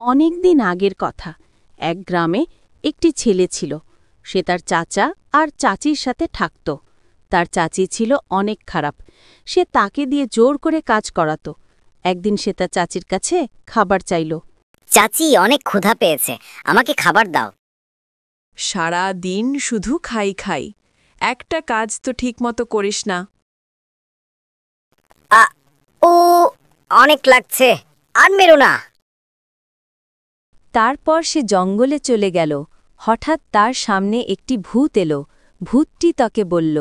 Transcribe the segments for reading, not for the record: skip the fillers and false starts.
অনেক দিন আগের কথা। এক গ্রামে একটি ছেলে ছিল। সে তার চাচা আর চাচির সাথে থাকত। তার চাচি ছিল অনেক খারাপ। সে তাকে দিয়ে জোর করে কাজ করাত। একদিন সে তার চাচির কাছে খাবার চাইল। চাচি, অনেক ক্ষুধা পেয়েছে, আমাকে খাবার দাও। সারা দিন শুধু খাই খাই, একটা কাজ তো ঠিকমতো করিস না। ও, অনেক লাগছে, আর মেরো না। তারপর সে জঙ্গলে চলে গেল। হঠাৎ তার সামনে একটি ভূত এলো। ভূতটি তাকে বলল,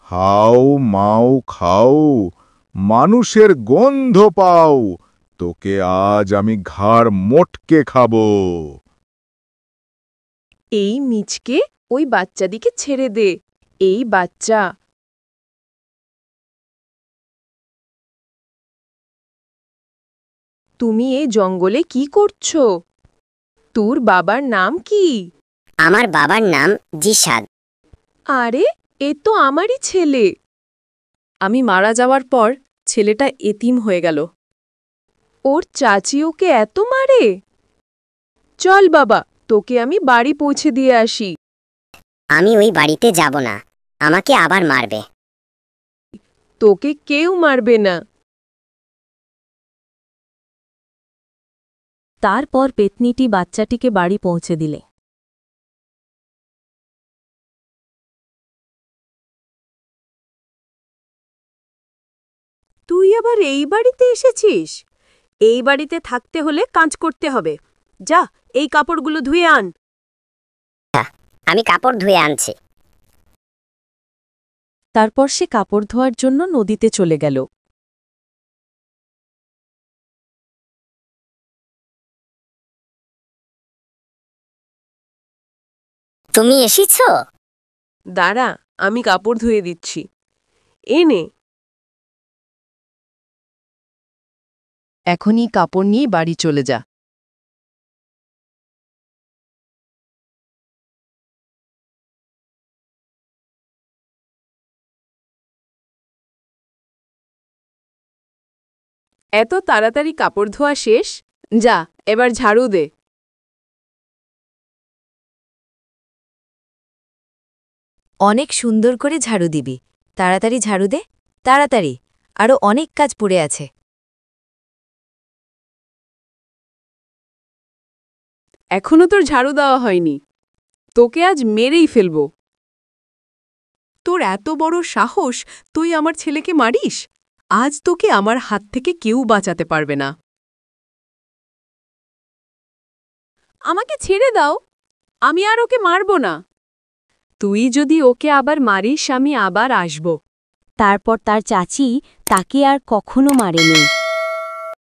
হাও মাও খাও, মানুষের গন্ধ পাও, তোকে আজ আমি ঘাড় মোটকে খাবো। এই মিচকে ওই বাচ্চাদিকে ছেড়ে দে। এই বাচ্চা, তুমি এই জঙ্গলে কি করছো? তোর বাবার নাম কি? আমার বাবার নাম জিসাদ। আরে, এ তো আমারই ছেলে। আমি মারা যাওয়ার পর ছেলেটা এতিম হয়ে গেল। ওর চাচি ওকে এত মারে। চল বাবা, তোকে আমি বাড়ি পৌঁছে দিয়ে আসি। আমি ওই বাড়িতে যাব না, আমাকে আবার মারবে। তোকে কেউ মারবে না। তারপর পেতনিটি বাচ্চাটিকে বাড়ি পৌঁছে দিলে। তুই আবার এই বাড়িতে এসেছিস? এই বাড়িতে থাকতে হলে কাজ করতে হবে। যা, এই কাপড়গুলো ধুয়ে আন। আমি কাপড় ধুয়ে আনছি। তারপর সে কাপড় ধোয়ার জন্য নদীতে চলে গেল। তুমি এসেছো? দাঁড়া, আমি কাপড় ধুয়ে দিচ্ছি। এনে। এখনই কাপড় নিয়ে বাড়ি চলে যা। এত তাড়াতাড়ি কাপড় ধোয়া শেষ? যা, এবার ঝাড়ু দে। অনেক সুন্দর করে ঝাড়ু দিবি। তাড়াতাড়ি ঝাড়ু দে, তাড়াতাড়ি, আরও অনেক কাজ পড়ে আছে। এখনো তোর ঝাড়ু দেওয়া হয়নি। তোকে আজ মেরেই ফেলব। তোর এত বড় সাহস, তুই আমার ছেলেকে মারিস? আজ তোকে আমার হাত থেকে কেউ বাঁচাতে পারবে না। আমাকে ছেড়ে দাও, আমি আর ওকে মারব না। তুই যদি ওকে আবার মারিস, আমি আবার আসব। তারপর তার চাচি তাকে আর কখনো মারেনি।